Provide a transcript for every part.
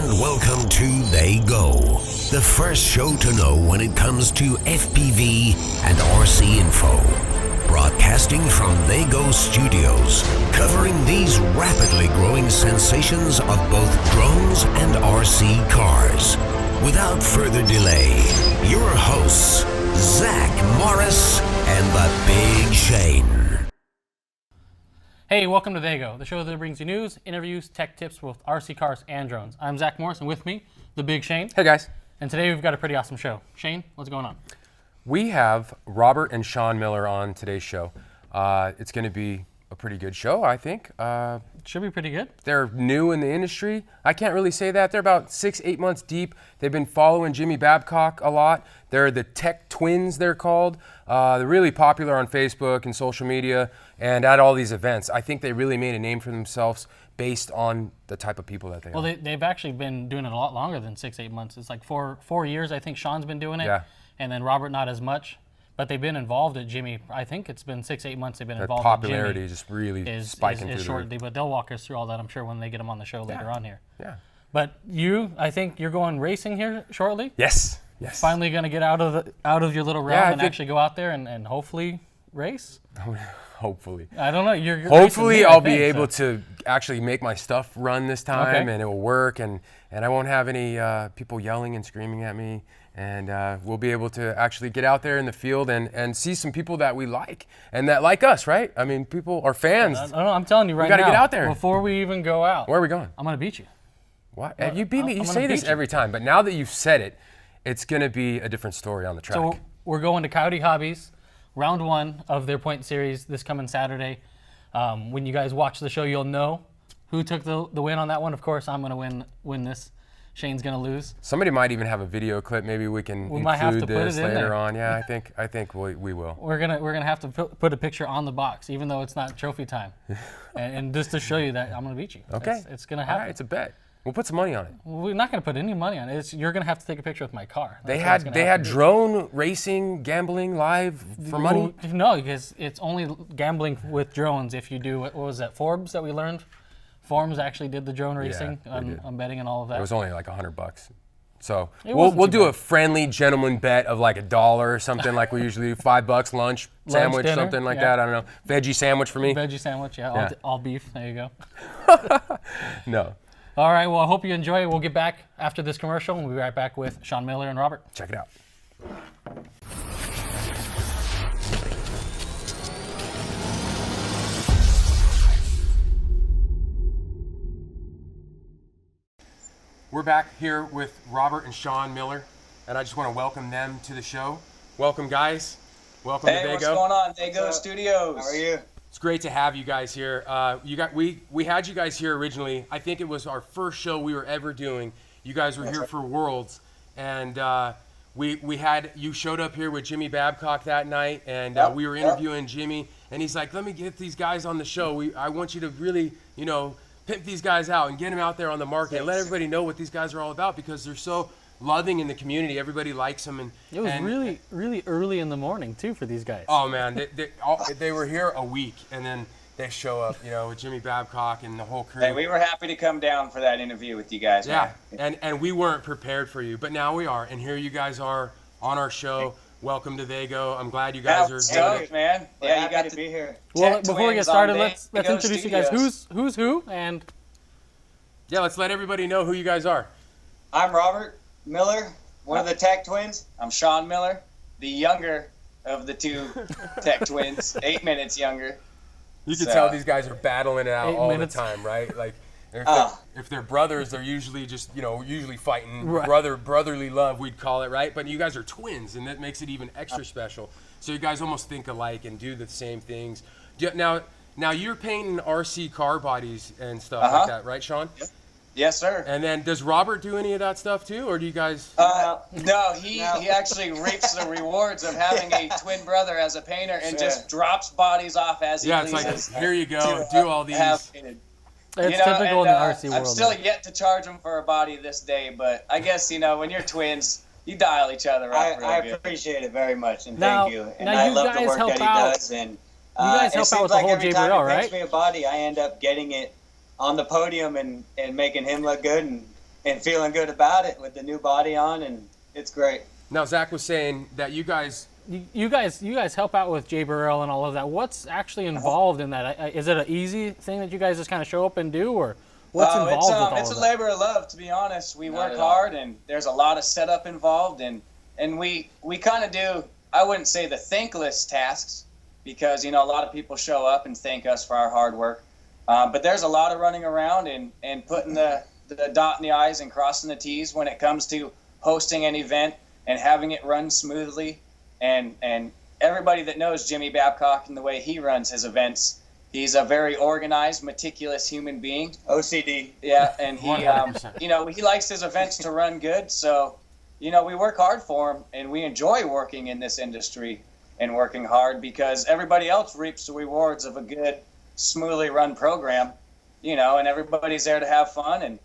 and welcome to TheyGo, the first show to know when it comes to FPV and RC info. Broadcasting from TheyGo Studios, covering these rapidly growing sensations of both drones and RC cars. Without further delay, your hosts, Zach Morris and the Big Shane. Hey, welcome to TheyGo, the show that brings you news, interviews, tech tips with RC cars and drones. I'm Zach Morris, and with me, the Big Shane. Hey guys. And today we've got a pretty awesome show. Shane, what's going on? We have Robert and Shawn Miller on today's show. It's going to be a pretty good show, I think. Should be pretty good. They're new in the industry. I can't really say that. They're about 6-8 months deep. They've been following Jimmy Babcock a lot. They're the Tech Twins, they're called. They're really popular on Facebook and social media and at all these events. I think they really made a name for themselves based on the type of people that they are. Well, they've actually been doing it a lot longer than 6-8 months. It's like four years, I think Shawn's been doing it. Yeah. And then Robert not as much. But they've been involved at Jimmy. I think it's been 6-8 months they've been involved at Jimmy. Their popularity just really spiking through the roof. But they'll walk us through all that, I'm sure, when they get them on the show later on here. Yeah. But I think you're going racing here shortly? Yes. Yes. Finally going to get out of your little realm and actually go out there and hopefully race? Hopefully. I don't know. Hopefully I'll be able to actually make my stuff run this time, and it will work, and I won't have any people yelling and screaming at me, and we'll be able to actually get out there in the field and see some people that we like and that like us, right? I mean, people are fans. I'm telling you right now. We got to get out there. Before we even go out. Where are we going? I'm going to beat you. What? You beat me. You say this every time, but now that you've said it, it's going to be a different story on the track. So we're going to Coyote Hobbies, round 1 of their point series this coming Saturday. When you guys watch the show, you'll know who took the win on that one. Of course, I'm going to win this. Shane's going to lose. Somebody might even have a video clip. Maybe we can include this later on. Yeah, I think we will. We're gonna have to put a picture on the box, even though it's not trophy time, and just to show you that I'm going to beat you. Okay. It's going to happen. All right, it's a bet. We'll put some money on it. We're not going to put any money on it. You're going to have to take a picture with my car. They had drone racing, gambling live for money? No, because it's only gambling with drones if you do, what was that, Forbes that we learned? Forbes actually did the drone racing on betting and all of that. It was only like $100. So we'll do a friendly gentleman bet of like $1 or something like we usually do, $5 lunch sandwich, dinner, something like that. I don't know. Veggie sandwich for me. Veggie sandwich, yeah. All beef. There you go. No. All right, well, I hope you enjoy it. We'll get back after this commercial, and we'll be right back with Shawn Miller and Robert. Check it out. We're back here with Robert and Shawn Miller, and I just want to welcome them to the show. Welcome, guys. Welcome to TheyGo. Hey, what's going on, TheyGo Studios? How are you? It's great to have you guys here. We had you guys here originally. I think it was our first show we were ever doing. You guys were here for Worlds, and you showed up here with Jimmy Babcock that night, and we were interviewing Jimmy, and he's like, "Let me get these guys on the show. I want you to really, pimp these guys out and get them out there on the market and let everybody know what these guys are all about, because they're so loving in the community. Everybody likes them." And it was really, really early in the morning too for these guys. Oh man, they were here a week, and then they show up, with Jimmy Babcock and the whole crew. Hey, we were happy to come down for that interview with you guys. Yeah, man. and we weren't prepared for you, but now we are, and here you guys are on our show. Welcome to TheyGo. I'm glad you guys are stoked, man. Yeah, you got to be here. Well, before we get started, let's introduce you guys. Who's who, and yeah, let's let everybody know who you guys are. I'm Robert Miller, one of the Tech Twins. I'm Shawn Miller, the younger of the two Tech Twins, 8 minutes younger. You can tell these guys are battling it out all the time, right? Like, if they're brothers, they're usually just, usually fighting. Right. Brotherly love, we'd call it, right? But you guys are twins, and that makes it even extra special. So you guys almost think alike and do the same things. Now you're painting RC car bodies and stuff like that, right, Shawn? Yep. Yes, sir. And then does Robert do any of that stuff too, or do you guys? No, he actually reaps the rewards of having a twin brother as a painter and just drops bodies off as he pleases. Yeah, it's like, here you go, do all these. It's typical in the RC world. I'm still yet to charge him for a body this day, but I guess, when you're twins, you dial each other up. I appreciate it very much, and thank you. And I love the work that he does. And you guys help out with the whole JBRL, right? Every time he paints me a body, I end up getting it on the podium and making him look good, and feeling good about it with the new body on, and it's great. Now, Zach was saying that you guys help out with JBRL and all of that. What's actually involved in that? Is it an easy thing that you guys just kind of show up and do, or what's involved with all of that? It's a labor of love, to be honest. We work hard, and there's a lot of setup involved, and we kind of do, I wouldn't say the thankless tasks, because, a lot of people show up and thank us for our hard work. But there's a lot of running around and putting the dot in the I's and crossing the T's when it comes to hosting an event and having it run smoothly. And everybody that knows Jimmy Babcock and the way he runs his events, he's a very organized, meticulous human being. OCD. Yeah, and he, he likes his events to run good. So, we work hard for him, and we enjoy working in this industry and working hard because everybody else reaps the rewards of a good, smoothly run program, and everybody's there to have fun. And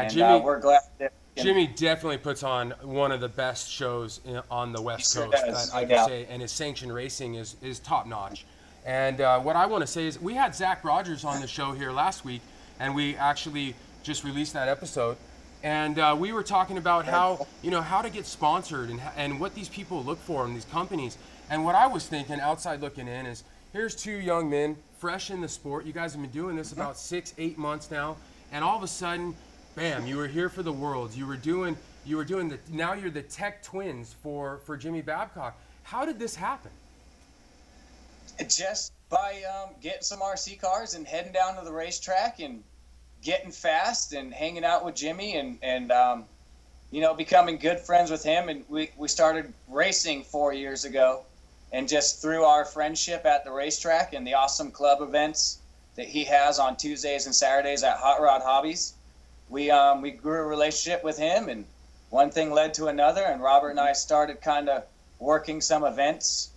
Jimmy, we're glad that Jimmy definitely puts on one of the best shows on the West Coast, does, I can say, and his sanctioned racing is top notch. And what I want to say is we had Zach Rogers on the show here last week, and we actually just released that episode. And we were talking about how to get sponsored and what these people look for in these companies. And what I was thinking, outside looking in, is here's two young men, fresh in the sport. You guys have been doing this about 6-8 months now, and all of a sudden, bam! You were here for the Worlds. Now you're the tech twins for Jimmy Babcock. How did this happen? Just by getting some RC cars and heading down to the racetrack and getting fast and hanging out with Jimmy and becoming good friends with him. And we started racing 4 years ago, and just through our friendship at the racetrack and the awesome club events that he has on Tuesdays and Saturdays at Hot Rod Hobbies, we grew a relationship with him, and one thing led to another, and Robert and I started kind of working some events.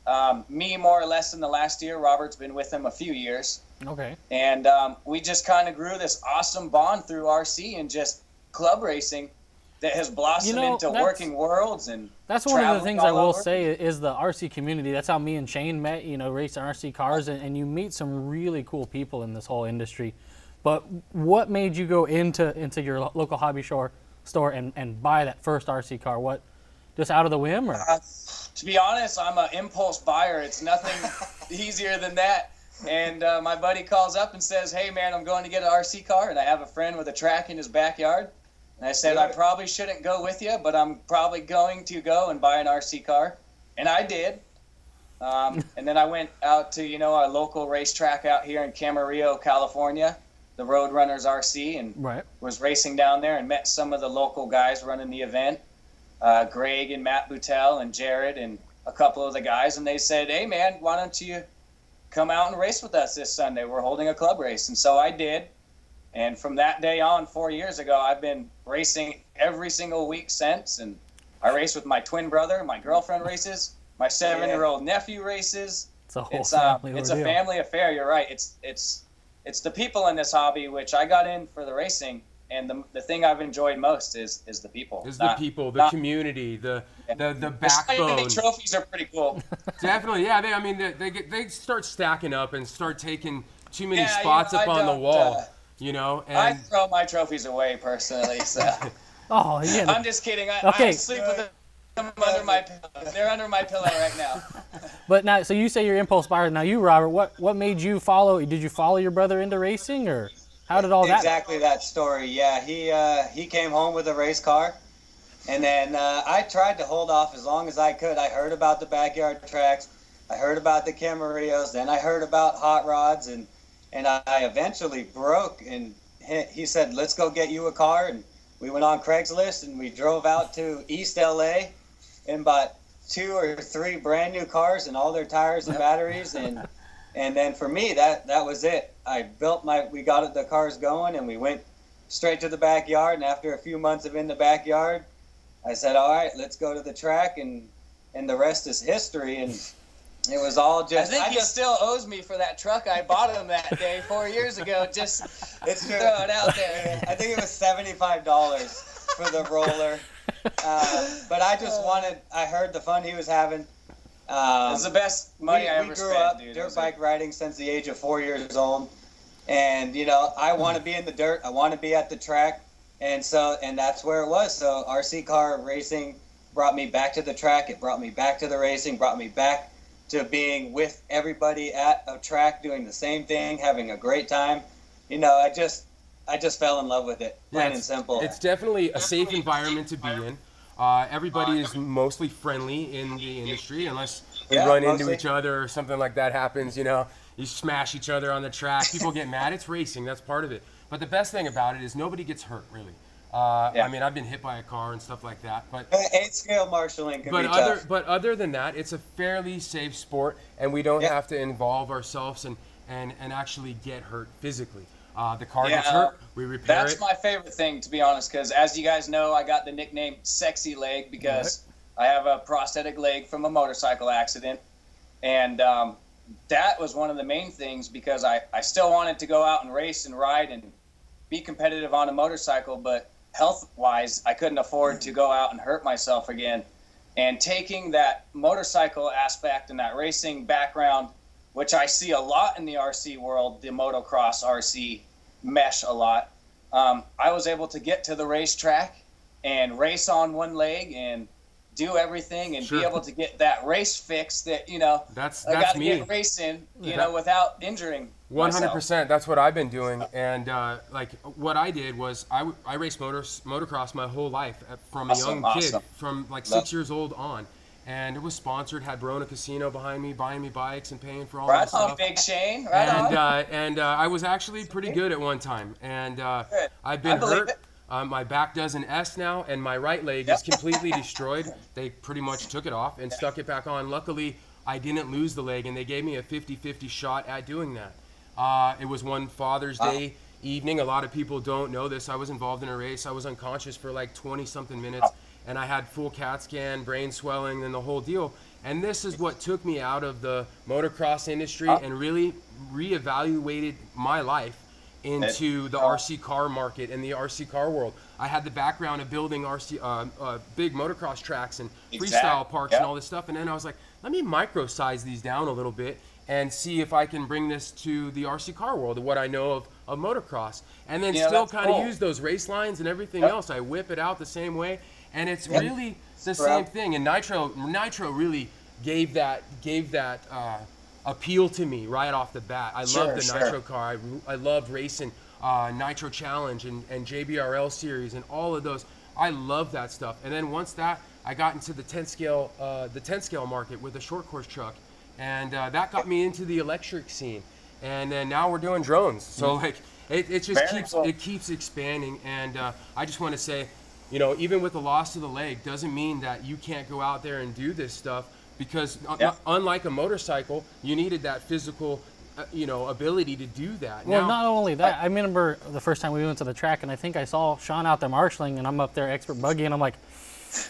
Me more or less in the last year. Robert's been with him a few years. Okay. And we just kind of grew this awesome bond through RC and just club racing that has blossomed into working worlds. And that's one of the things I will say is the RC community. That's how me and Shane met, racing RC cars, and you meet some really cool people in this whole industry. But what made you go into your local hobby store and buy that first RC car? What, just out of the whim? Or? To be honest, I'm an impulse buyer. It's nothing easier than that. And my buddy calls up and says, "Hey, man, I'm going to get an RC car, and I have a friend with a track in his backyard." And I said, "I probably shouldn't go with you, but I'm probably going to go and buy an RC car." And I did. And then I went out to, our local racetrack out here in Camarillo, California, the Roadrunners RC, and was racing down there and met some of the local guys running the event, Greg and Matt Boutel and Jared and a couple of the guys. And they said, "Hey, man, why don't you come out and race with us this Sunday? We're holding a club race." And so I did. And from that day on, 4 years ago, I've been racing every single week since. And I race with my twin brother. My girlfriend races. My 7-year-old nephew races. It's a whole family It's a family affair. You're right. It's the people in this hobby, which I got in for the racing. And the thing I've enjoyed most is the people. The community, the backbone. The trophies are pretty cool. Definitely, yeah. They start stacking up and start taking too many spots up on the wall. And I throw my trophies away personally. So. Oh yeah. I'm just kidding. I sleep with them under my pillow. They're under my pillow right now. But now, so you say you're impulse buyer. Now you, Robert, what made you follow? Did you follow your brother into racing, or how did all that? Exactly that story. Yeah, he came home with a race car, and then I tried to hold off as long as I could. I heard about the backyard tracks, I heard about the Camarillos, then I heard about hot rods, and I eventually broke. And he said, "Let's go get you a car." And we went on Craigslist and we drove out to East LA and bought 2 or 3 brand new cars and all their tires and batteries. And then for me, that was it. We got the cars going and we went straight to the backyard. And after a few months of in the backyard, I said, "All right, let's go to the track." And the rest is history. And it was all just. I think he still owes me for that truck I bought him that day 4 years ago. Just it's true. Throw it out there. I think it was $75 for the roller. But I heard the fun he was having. It was the best money I ever spent, We grew up dude. dirt bike riding since the age of 4 years old. And, I want to be in the dirt. I want to be at the track. And that's where it was. So RC car racing brought me back to the track. It brought me back to the racing, brought me back to being with everybody at a track, doing the same thing, having a great time. I just fell in love with it, plain and simple. It's definitely a safe environment to be in. Everybody is mostly friendly in the industry, unless we run into each other or something like that happens. You smash each other on the track. People get mad. It's racing. That's part of it. But the best thing about it is nobody gets hurt, really. I mean, I've been hit by a car and stuff like that. But 8-scale marshalling can be tough. But other than that, it's a fairly safe sport, and we don't have to involve ourselves and actually get hurt physically. The car gets hurt, we repair it. That's my favorite thing, to be honest, because as you guys know, I got the nickname Sexy Leg because I have a prosthetic leg from a motorcycle accident. And that was one of the main things, because I still wanted to go out and race and ride and be competitive on a motorcycle, but health-wise, I couldn't afford to go out and hurt myself again. And taking that motorcycle aspect and that racing background, which I see a lot in the RC world, the motocross RC mesh a lot, I was able to get to the racetrack and race on one leg and do everything and be able to get that race fix that, that's I got to me. get racing, without injuring 100%. That's what I've been doing. And what I did was I raced motocross my whole life from a young kid, from 6 years old on. And it was sponsored, had Verona Casino behind me, buying me bikes and paying for all that stuff. Right on, Big Shane. Right on. And I was actually pretty good at one time. And I've been hurt. My back does an S now, and my right leg is completely destroyed. They pretty much took it off and stuck it back on. Luckily, I didn't lose the leg, and they gave me a 50-50 shot at doing that. It was one Father's Day evening. A lot of people don't know this. I was involved in a race. I was unconscious for 20-something minutes, and I had full CAT scan, brain swelling, and the whole deal. And this is what took me out of the motocross industry and really reevaluated my life into the RC car market and the RC car world. I had the background of building big motocross tracks and freestyle parks and all this stuff, and then I was like, let me micro-size these down a little bit and see if I can bring this to the RC car world, what I know of motocross, and then still kind of use those race lines and everything else. I whip it out the same way, and it's really the same thing. And Nitro really gave that appeal to me right off the bat. I love the Nitro car. I loved racing Nitro Challenge and JBRL series and all of those. I love that stuff. And then once I got into the 10 scale market with a short course truck, and that got me into the electric scene. And then now we're doing drones. So it keeps expanding. And I just want to say, even with the loss of the leg, doesn't mean that you can't go out there and do this stuff. Because unlike a motorcycle, you needed that physical, ability to do that. Well, not only that, I remember the first time we went to the track, and I think I saw Shawn out there marshalling, and I'm up there expert buggy, and I'm like,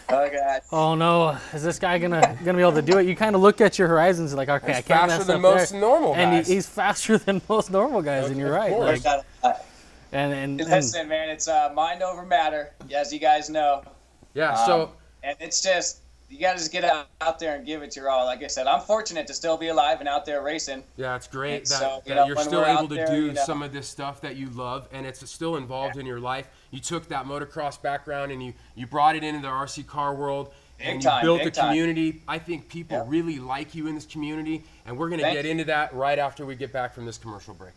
oh God, oh no, is this guy gonna be able to do it? You kind of look at your horizons like, okay, I can't mess up there. Faster than most normal guys. And he's faster than most normal guys, and you're right. And listen, man, it's mind over matter, as you guys know. Yeah. And it's just, you got to just get out there and give it your all. Like I said, I'm fortunate to still be alive and out there racing. Yeah, it's great that so, you're still able to do some of this stuff that you love, and it's still involved in your life. You took that motocross background and you brought it into the RC car world, and you built a community. I think people really like you in this community, and we're going to get into that right after we get back from this commercial break.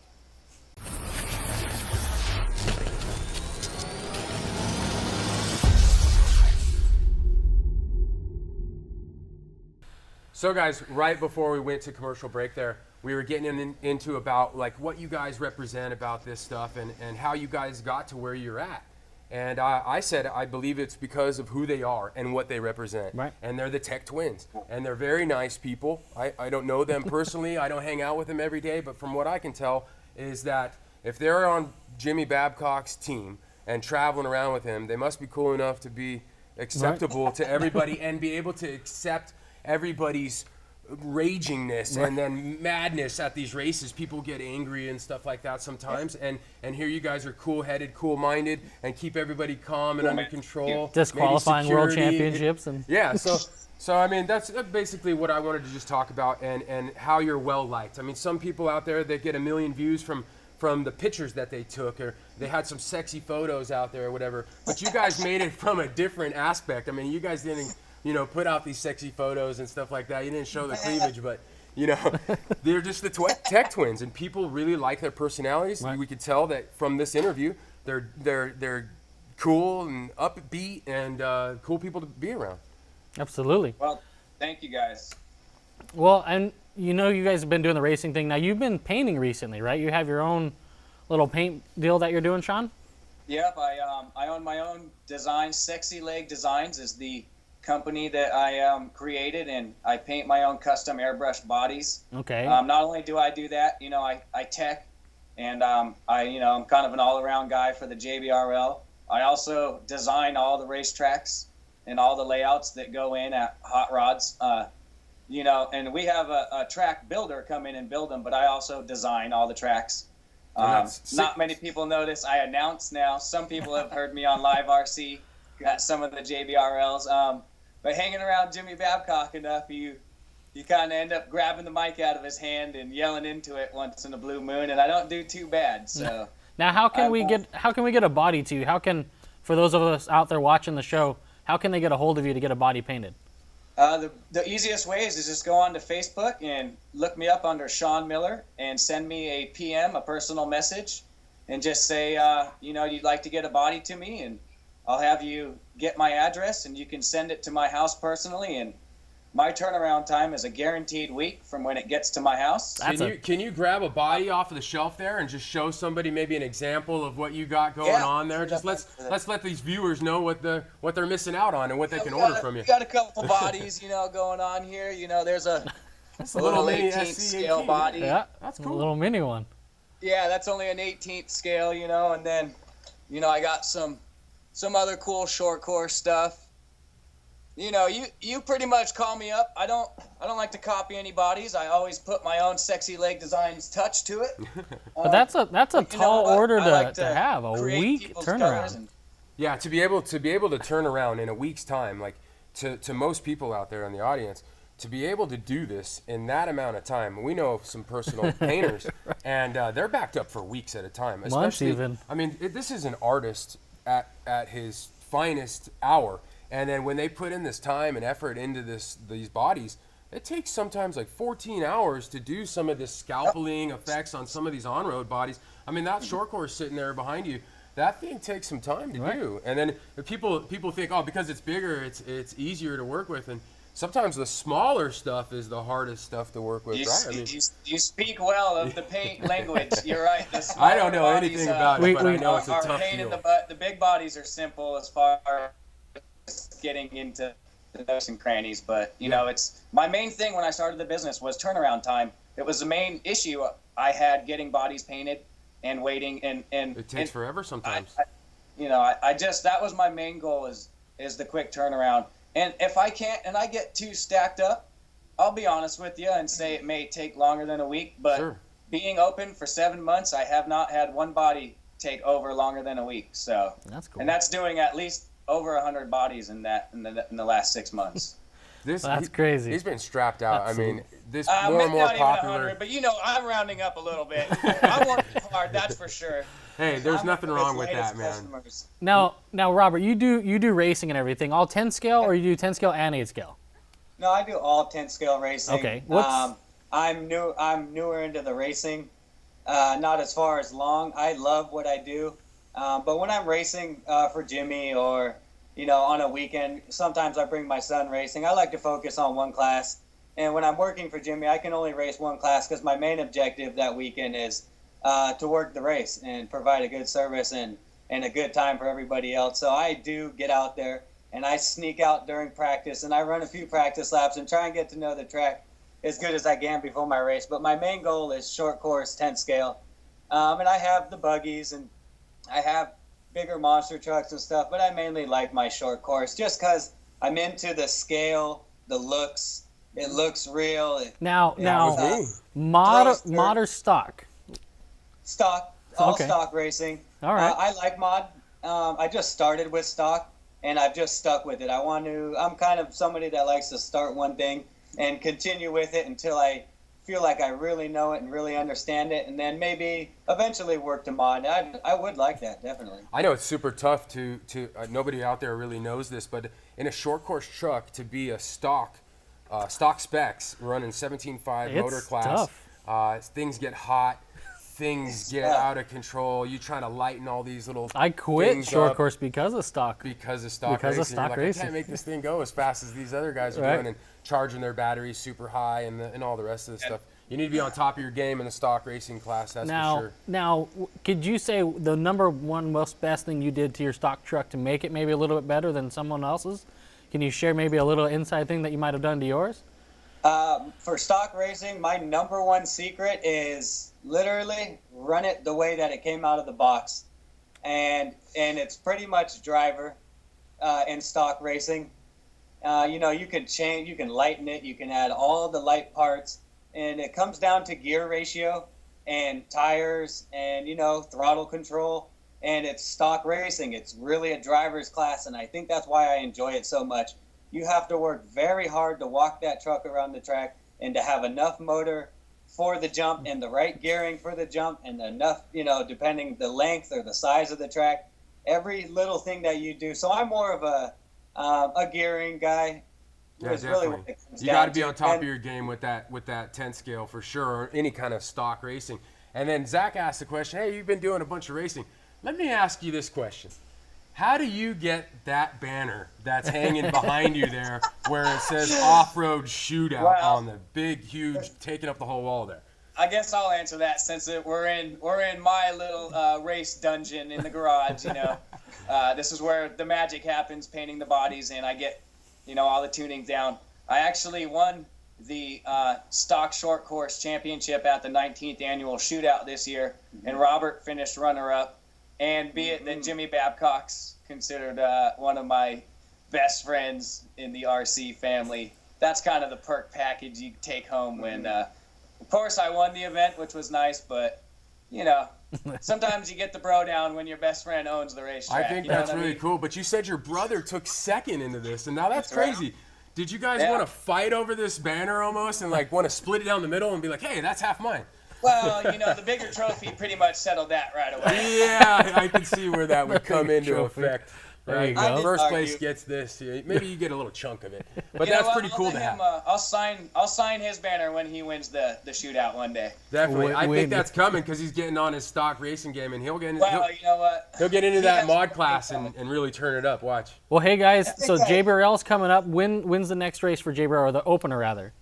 So guys, right before we went to commercial break there, we were getting into about what you guys represent about this stuff and how you guys got to where you're at. And I said I believe it's because of who they are and what they represent. Right. And they're the Tech Twins. And they're very nice people. I don't know them personally. I don't hang out with them every day. But from what I can tell is that if they're on Jimmy Babcock's team and traveling around with him, they must be cool enough to be acceptable to everybody and be able to accept everybody's ragingness and then madness at these races. People get angry and stuff like that sometimes, and here you guys are cool-headed, cool-minded, and keep everybody calm and under control. Disqualifying world championships and so I mean that's basically what I wanted to just talk about, and how you're well liked. I mean, some people out there that get 1 million views from from the pictures that they took, or they had some sexy photos out there or whatever. But you guys made it from a different aspect. I mean, you guys didn't, put out these sexy photos and stuff like that. You didn't show the cleavage, but they're just the tech twins, and people really like their personalities. Right. We could tell that from this interview. They're cool and upbeat and cool people to be around. Absolutely. Well, thank you guys. Well, and you guys have been doing the racing thing. Now, you've been painting recently, right? You have your own little paint deal that you're doing, Shawn? Yep, I own my own design. Sexy Leg Designs is the company that I created, and I paint my own custom airbrush bodies. Okay. Not only do I do that, I tech, and I'm kind of an all-around guy for the JBRL. I also design all the racetracks and all the layouts that go in at hot rods. And we have a track builder come in and build them, but I also design all the tracks. Not many people know this. I announce now. Some people have heard me on Live RC at some of the JBRLs. But hanging around Jimmy Babcock enough, you kind of end up grabbing the mic out of his hand and yelling into it once in a blue moon, and I don't do too bad. So now, how can we get a body to you? How can, for those of us out there watching the show, how can they get a hold of you to get a body painted? The easiest way is just go on to Facebook and look me up under Shawn Miller and send me a PM, a personal message, and just say, you'd like to get a body to me, and I'll have you get my address, and you can send it to my house personally. And my turnaround time is a guaranteed week from when it gets to my house. Can you grab a body off of the shelf there and just show somebody maybe an example of what you got going on there? Just let's let these viewers know what they're missing out on and what they can order from you. We got a couple bodies, going on here. There's a little mini 18th scale body. Yeah, that's cool. A little mini one. Yeah, that's only an 18th scale, and then, I got some other cool short course stuff. You pretty much call me up. I don't like to copy any bodies. I always put my own Sexy Leg Designs touch to it. But that's a tall order like to have, a week turnaround. Yeah, to be able to turn around in a week's time, like to most people out there in the audience, to be able to do this in that amount of time. We know of some personal painters, and they're backed up for weeks at a time. Months even. I mean, this is an artist at his finest hour. And then when they put in this time and effort into these bodies, it takes sometimes like 14 hours to do some of this scalpeling effects on some of these on-road bodies. I mean, that short course sitting there behind you, that thing takes some time to do. And then people think, because it's bigger, it's easier to work with. And sometimes the smaller stuff is the hardest stuff to work with, right? I mean, you speak well of the paint language. You're right. I don't know anything about it, but I know it's a tough pain deal. in the big bodies are simple as far as getting into the nooks and crannies, but it's my main thing when I started the business was turnaround time. It was the main issue I had, getting bodies painted and waiting, and it takes forever sometimes. I just, that was my main goal is the quick turnaround. And if I can't, and I get too stacked up, I'll be honest with you and say it may take longer than a week, but Sure. Being open for 7 months, I have not had one body take over longer than a week. So That's cool. And that's doing at least over 100 bodies in the last 6 months. That's crazy. He's been strapped out. Absolutely. I mean, this more and more not popular. even 100, but I'm rounding up a little bit. I'm working hard, that's for sure. Hey, there's I'm nothing one of wrong his with that, latest man. customers. Now, Robert, you do racing and everything, all 10 scale, or you do 10 scale and 8 scale? No, I do all 10 scale racing. Okay. I'm newer into the racing, not as far as long. I love what I do, but when I'm racing for Jimmy or on a weekend, sometimes I bring my son racing. I like to focus on one class, and when I'm working for Jimmy, I can only race one class because my main objective that weekend is to work the race and provide a good service and a good time for everybody else. So I do get out there. And I sneak out during practice, and I run a few practice laps and try and get to know the track as good as I can before my race. But my main goal is short course, 10 scale. And I have the buggies, and I have bigger monster trucks and stuff, but I mainly like my short course just because I'm into the scale, the looks. It looks real. Mod or stock? Stock, stock racing. All right. I like mod. I just started with stock. And I've just stuck with it. I'm kind of somebody that likes to start one thing and continue with it until I feel like I really know it and really understand it, and then maybe eventually work to mod. I would like that, definitely. I know it's super tough to nobody out there really knows this, but in a short course truck to be a stock specs running 17.5 motor class, things get hot, things get out of control. You trying to lighten all these little. I quit short course because of stock. Because of stock racing. You're like, I can't make this thing go as fast as these other guys are doing, and charging their batteries super high and all the rest of the stuff. You need to be on top of your game in the stock racing class, that's for sure. Now, could you say the number one most best thing you did to your stock truck to make it maybe a little bit better than someone else's? Can you share maybe a little inside thing that you might have done to yours? For stock racing, my number one secret is literally run it the way that it came out of the box. And it's pretty much driver in stock racing. You can change, you can lighten it, you can add all the light parts, and it comes down to gear ratio and tires and, throttle control. And it's stock racing. It's really a driver's class, and I think that's why I enjoy it so much. You have to work very hard to walk that truck around the track and to have enough motor for the jump and the right gearing for the jump and enough, depending the length or the size of the track, every little thing that you do. So I'm more of a gearing guy. Yeah, definitely. Really you got to be on top of your game with that 10 scale for sure, or any kind of stock racing. And then Zach asked the question, hey, you've been doing a bunch of racing. Let me ask you this question. How do you get that banner that's hanging behind you there where it says off-road shootout on the big, huge, taking up the whole wall there? I guess I'll answer that since we're in my little race dungeon in the garage, This is where the magic happens, painting the bodies, and I get, all the tuning down. I actually won the stock short course championship at the 19th annual shootout this year, and Robert finished runner-up. And be it that Jimmy Babcock's considered one of my best friends in the RC family, that's kind of the perk package you take home when, of course, I won the event, which was nice, but, sometimes you get the bro down when your best friend owns the racetrack. I think that's really cool, but you said your brother took second into this, and now that's crazy. Right. Did you guys want to fight over this banner almost and, want to split it down the middle and be like, hey, that's half mine? Well, the bigger trophy pretty much settled that right away. Yeah, I can see where that would come into effect. There you go. First place gets this. Maybe you get a little chunk of it, but that's pretty cool to have. I'll sign his banner when he wins the shootout one day. Definitely, I think that's coming because he's getting on his stock racing game, and he'll get into, he'll get into He that has mod class and really turn it up. Watch. Well, hey guys, so JBRL's coming up. When's the next race for JBRL, or the opener rather?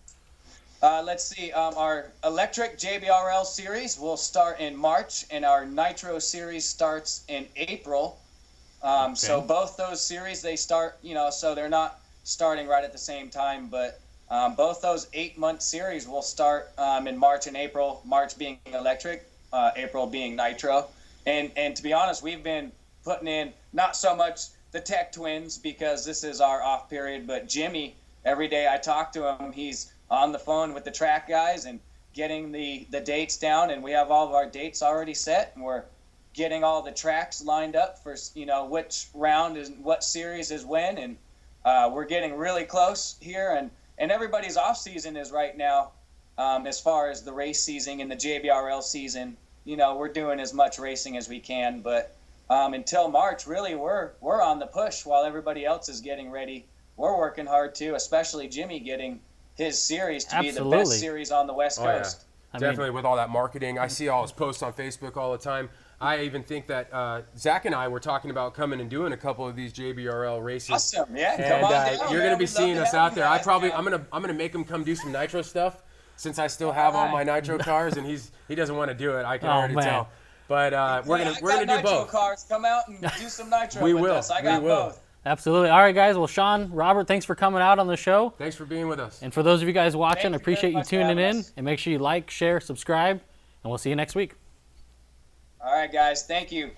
Let's see. Our electric JBRL series will start in March, and our Nitro series starts in April. So both those series, they start, so they're not starting right at the same time, but both those 8-month series will start in March and April, March being electric, April being Nitro. And to be honest, we've been putting in not so much the Tech Twins because this is our off period, but Jimmy, every day I talk to him, he's on the phone with the track guys and getting the dates down, and we have all of our dates already set, and we're getting all the tracks lined up for which round is what series is when, and we're getting really close here, and everybody's off season is right now as far as the race season and the JBRL season. We're doing as much racing as we can, but until March, really we're on the push while everybody else is getting ready. We're working hard too, especially Jimmy getting his series to be the best series on the West Coast. Yeah. Definitely with all that marketing. I see all his posts on Facebook all the time. I even think that Zach and I were talking about coming and doing a couple of these JBRL races. Awesome, yeah. And come on down, you're going to be seeing us out there. I'm gonna make him come do some nitro stuff since I still have all my nitro cars, and he doesn't want to do it. I can already tell. But we're gonna do both. Cars, come out and do some nitro we with will. us. I got both. Absolutely. All right, guys. Well, Shawn, Robert, thanks for coming out on the show. Thanks for being with us. And for those of you guys watching, I appreciate you tuning in. Us. And make sure you like, share, subscribe, and we'll see you next week. All right, guys. Thank you.